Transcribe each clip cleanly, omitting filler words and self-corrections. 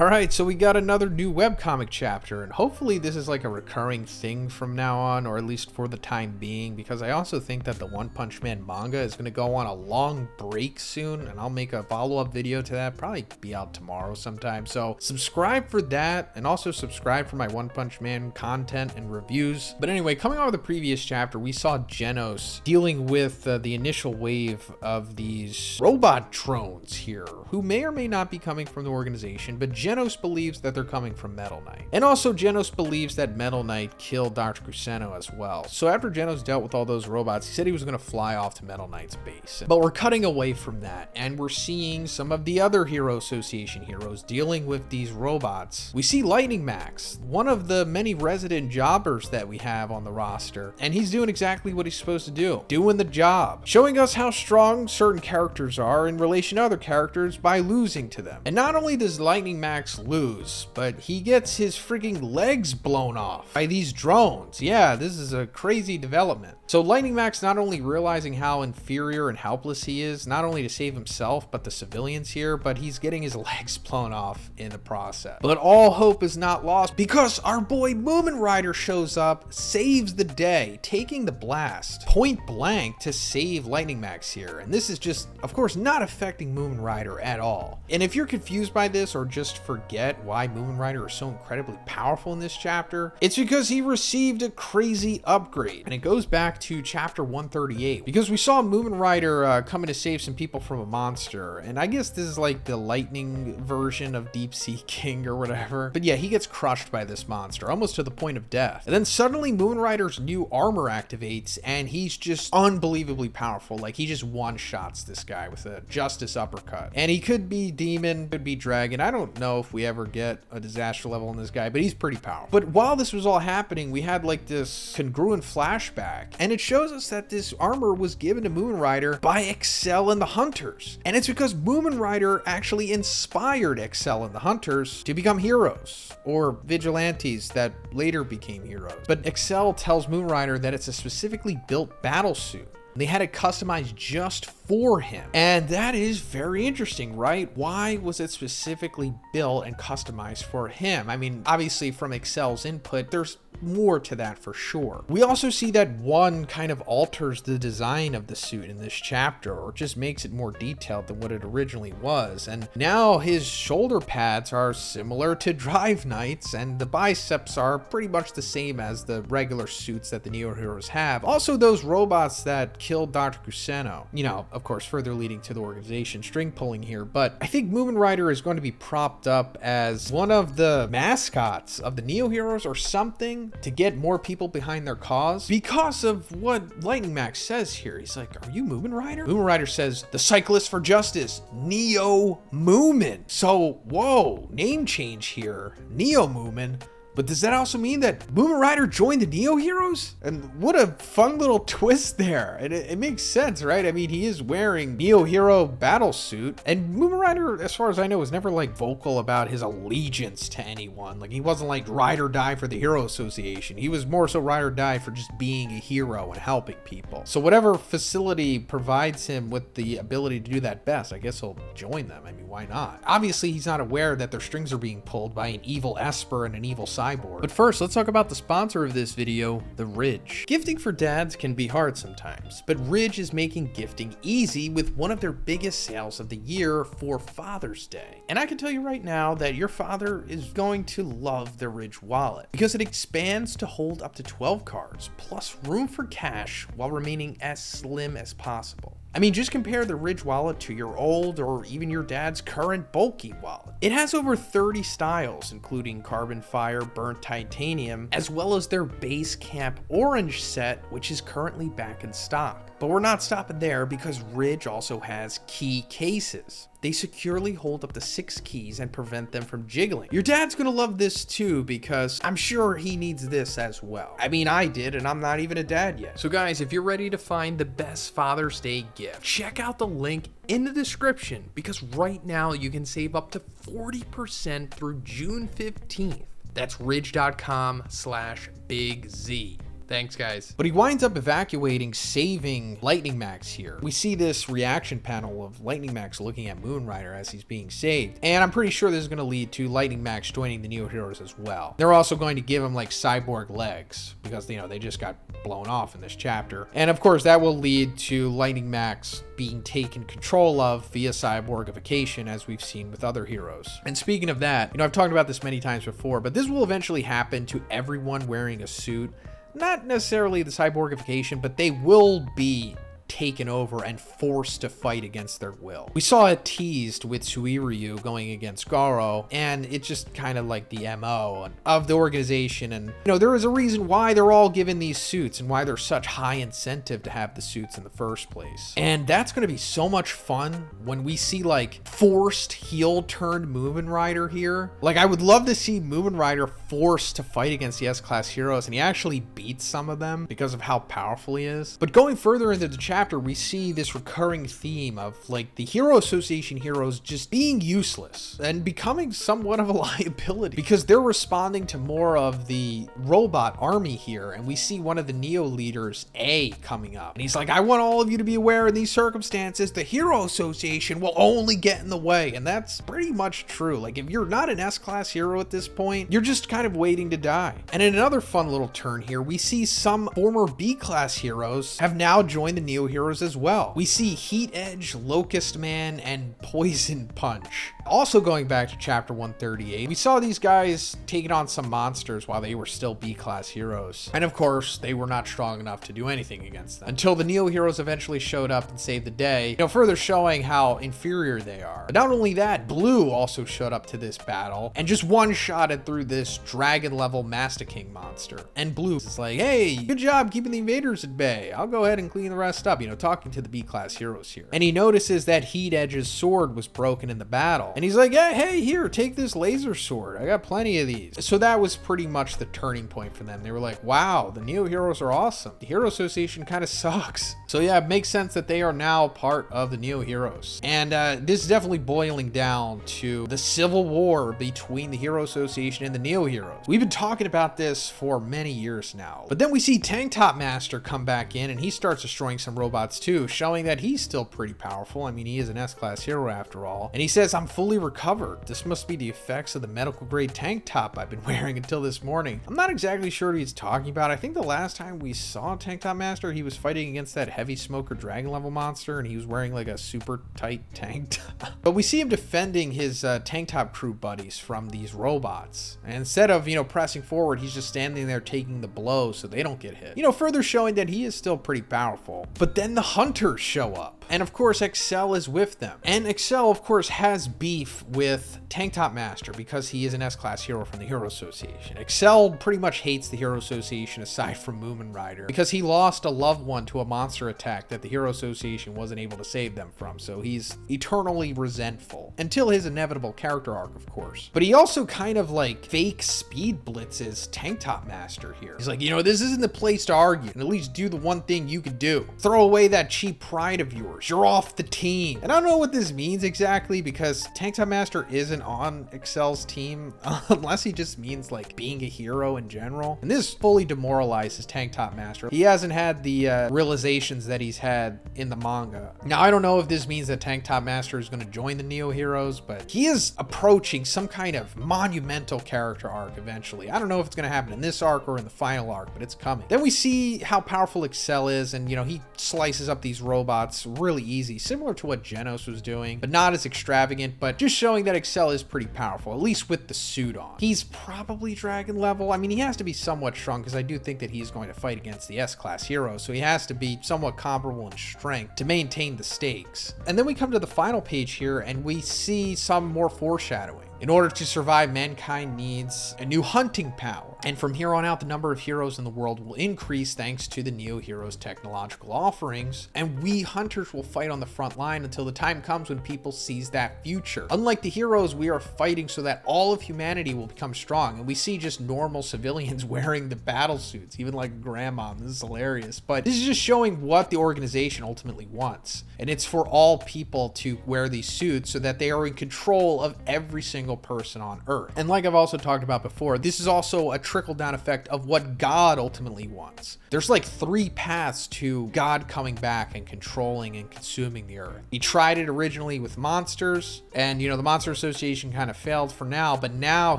Alright, so we got another new webcomic chapter, and hopefully this is like a recurring thing from now on, or at least for the time being, because I also think that the One Punch Man manga is going to go on a long break soon, and I'll make a follow-up video to that, probably be out tomorrow sometime. So subscribe for that, and also subscribe for my One Punch Man content and reviews. But anyway, coming off of the previous chapter, we saw Genos dealing with the initial wave of these robot drones here, who may or may not be coming from the organization, but Genos believes that they're coming from Metal Knight. And also Genos believes that Metal Knight killed Dr. Kuseno as well. So after Genos dealt with all those robots, he said he was going to fly off to Metal Knight's base. But we're cutting away from that, and we're seeing some of the other Hero Association heroes dealing with these robots. We see Lightning Max, one of the many resident jobbers that we have on the roster, and he's doing exactly what he's supposed to do, doing the job, showing us how strong certain characters are in relation to other characters by losing to them. And not only does Lightning Max lose, but he gets his freaking legs blown off by these drones. Yeah, this is a crazy development. So Lightning Max not only realizing how inferior and helpless he is, not only to save himself, but the civilians here, but he's getting his legs blown off in the process. But all hope is not lost, because our boy MUMEN Rider shows up, saves the day, taking the blast point blank to save Lightning Max here. And this is just, of course, not affecting MUMEN Rider at all. And if you're confused by this, or just forget why MUMEN Rider is so incredibly powerful in this chapter, it's because he received a crazy upgrade. And it goes back to chapter 138, because we saw MUMEN Rider coming to save some people from a monster, and I guess this is like the lightning version of Deep Sea King or whatever. But yeah, he gets crushed by this monster almost to the point of death, and then suddenly MUMEN Rider's new armor activates, and he's just unbelievably powerful. Like, he just one-shots this guy with a justice uppercut, and he could be demon, could be dragon. I don't know if we ever get a disaster level in this guy, but he's pretty powerful. But while this was all happening, we had like this congruent flashback, and it shows us that this armor was given to MUMEN Rider by Excel and the Hunters. And it's because MUMEN Rider actually inspired Excel and the Hunters to become heroes, or vigilantes that later became heroes. But Excel tells MUMEN Rider that it's a specifically built battle suit. They had it customized just for him. And that is very interesting, right? Why was it specifically built and customized for him? I mean, obviously from Excel's input, there's more to that for sure. We also see that one kind of alters the design of the suit in this chapter, or just makes it more detailed than what it originally was. And now his shoulder pads are similar to Drive Knight's, and the biceps are pretty much the same as the regular suits that the Neo Heroes have. Also, those robots that killed Dr. Kuseno, you know, of course, further leading to the organization string pulling here. But I think MUMEN Rider is going to be propped up as one of the mascots of the Neo Heroes or something, to get more people behind their cause, because of what Lightning Max says here. He's like, "Are you MUMEN Rider?" MUMEN Rider says, "The Cyclist for Justice, Neo MUMEN." So, whoa, name change here, Neo MUMEN. But does that also mean that MUMEN Rider joined the Neo Heroes? And what a fun little twist there. And it makes sense, right? I mean, he is wearing Neo Hero battle suit, and MUMEN Rider, as far as I know, was never like vocal about his allegiance to anyone. Like, he wasn't like ride or die for the Hero Association. He was more so ride or die for just being a hero and helping people. So whatever facility provides him with the ability to do that best, I guess he'll join them. I mean, why not? Obviously, he's not aware that their strings are being pulled by an evil Esper and an evil cyborg. But first, let's talk about the sponsor of this video, the Ridge. Gifting for dads can be hard sometimes, but Ridge is making gifting easy with one of their biggest sales of the year for Father's Day. And I can tell you right now that your father is going to love the Ridge wallet, because it expands to hold up to 12 cards, plus room for cash while remaining as slim as possible. I mean, just compare the Ridge wallet to your old or even your dad's current bulky wallet. It has over 30 styles, including Carbon Fire, Burnt Titanium, as well as their base Camp Orange set, which is currently back in stock. But we're not stopping there, because Ridge also has key cases. They securely hold up to 6 keys and prevent them from jiggling. Your dad's gonna love this too, because I'm sure he needs this as well. I mean, I did, and I'm not even a dad yet. So guys, if you're ready to find the best Father's Day gift, check out the link in the description, because right now you can save up to 40% through June 15th. That's ridge.com/bigz. Thanks, guys. But he winds up evacuating, saving Lightning Max here. We see this reaction panel of Lightning Max looking at Moon Rider as he's being saved. And I'm pretty sure this is going to lead to Lightning Max joining the Neo Heroes as well. They're also going to give him like cyborg legs because, you know, they just got blown off in this chapter. And of course, that will lead to Lightning Max being taken control of via cyborgification, as we've seen with other heroes. And speaking of that, you know, I've talked about this many times before, but this will eventually happen to everyone wearing a suit. Not necessarily the cyborgification, but they will be taken over and forced to fight against their will. We saw it teased with Suiryu going against Garo, and it's just kind of like the MO of the organization. And, you know, there is a reason why they're all given these suits and why there's such high incentive to have the suits in the first place. And that's going to be so much fun when we see like forced heel turned MUMEN Rider here. Like, I would love to see MUMEN Rider forced to fight against the S-Class heroes, and he actually beats some of them because of how powerful he is. But going further into the chapter, we see this recurring theme of like the Hero Association heroes just being useless and becoming somewhat of a liability because they're responding to more of the robot army here. And we see one of the Neo leaders, A, coming up, and he's like, I want all of you to be aware in these circumstances, the Hero Association will only get in the way. And that's pretty much true. Like, if you're not an S-Class hero at this point, you're just kind of waiting to die. And in another fun little turn here, we see some former B-Class heroes have now joined the Neo heroes as well. We see Heat Edge, Locust Man, and Poison Punch. Also going back to chapter 138, we saw these guys taking on some monsters while they were still B-Class heroes. And of course, they were not strong enough to do anything against them until the Neo heroes eventually showed up and saved the day, you know, further showing how inferior they are. But not only that, Blue also showed up to this battle and just one-shotted through this dragon level Master King monster. And Blue is like, hey, good job keeping the invaders at bay. I'll go ahead and clean the rest up, you know, talking to the B-Class heroes here. And he notices that Heat Edge's sword was broken in the battle. And he's like, yeah, hey, here, take this laser sword. I got plenty of these. So that was pretty much the turning point for them. They were like, wow, the Neo heroes are awesome. The Hero Association kind of sucks. So yeah, it makes sense that they are now part of the Neo heroes. And this is definitely boiling down to the civil war between the Hero Association and the Neo heroes. We've been talking about this for many years now. But then we see Tank Top Master come back in and he starts destroying some robots too, showing that he's still pretty powerful. I mean, he is an S-Class hero after all. And he says, I'm fully recovered. This must be the effects of the medical grade tank top I've been wearing until this morning. I'm not exactly sure what he's talking about. I think the last time we saw Tank Top Master, he was fighting against that heavy smoker dragon level monster and he was wearing like a super tight tank top. But we see him defending his tank top crew buddies from these robots. And instead of, you know, pressing forward, he's just standing there taking the blows so they don't get hit. You know, further showing that he is still pretty powerful. But then the hunters show up. And of course, Excel is with them. And Excel, of course, has beef with Tank Top Master because he is an S-Class hero from the Hero Association. Excel pretty much hates the Hero Association aside from MUMEN Rider because he lost a loved one to a monster attack that the Hero Association wasn't able to save them from. So he's eternally resentful until his inevitable character arc, of course. But he also kind of like fake speed blitzes Tank Top Master here. He's like, you know, this isn't the place to argue, and at least do the one thing you could do. Throw away that cheap pride of yours. You're off the team. And I don't know what this means exactly because Tank Top Master isn't on Excel's team unless he just means like being a hero in general. And this fully demoralizes Tank Top Master. He hasn't had the realizations that he's had in the manga. Now, I don't know if this means that Tank Top Master is going to join the Neo heroes, but he is approaching some kind of monumental character arc eventually. I don't know if it's going to happen in this arc or in the final arc, but it's coming. Then we see how powerful Excel is, and you know, he slices up these robots really easy, similar to what Genos was doing, but not as extravagant, but just showing that Excel is pretty powerful, at least with the suit on. He's probably dragon level. I mean, he has to be somewhat strong because I do think that he's going to fight against the S-Class heroes, so he has to be somewhat comparable in strength to maintain the stakes. And then we come to the final page here and we see some more foreshadowing. In order to survive, mankind needs a new hunting power. And from here on out, the number of heroes in the world will increase thanks to the Neo Heroes technological offerings. And we hunters will fight on the front line until the time comes when people seize that future. Unlike the heroes, we are fighting so that all of humanity will become strong. And we see just normal civilians wearing the battle suits, even like grandma. This is hilarious. But this is just showing what the organization ultimately wants. And it's for all people to wear these suits so that they are in control of every single single person on Earth. And like I've also talked about before, this is also a trickle-down effect of what God ultimately wants. There's like 3 paths to God coming back and controlling and consuming the Earth. He tried it originally with monsters, and the Monster Association kind of failed for now, but now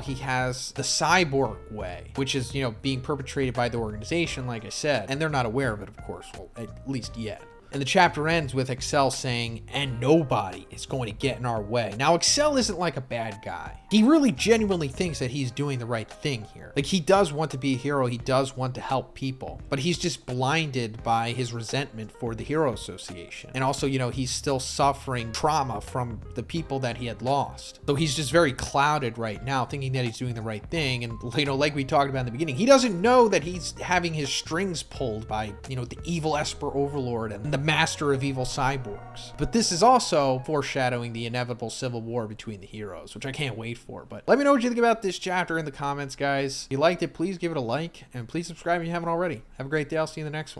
he has the cyborg way, which is, being perpetrated by the organization, like I said, and they're not aware of it, of course, well, at least yet. And the chapter ends with Excel saying, "And nobody is going to get in our way." Now, Excel isn't like a bad guy. He really genuinely thinks that he's doing the right thing here. Like, he does want to be a hero. He does want to help people. But he's just blinded by his resentment for the Hero Association. And also, he's still suffering trauma from the people that he had lost. So he's just very clouded right now, thinking that he's doing the right thing. And, like we talked about in the beginning, he doesn't know that he's having his strings pulled by, the evil Esper Overlord and the master of evil cyborgs. But this is also foreshadowing the inevitable civil war between the heroes, which I can't wait for. But let me know what you think about this chapter in the comments, guys. If you liked it, please give it a like, and please subscribe if you haven't already. Have a great day. I'll see you in the next one.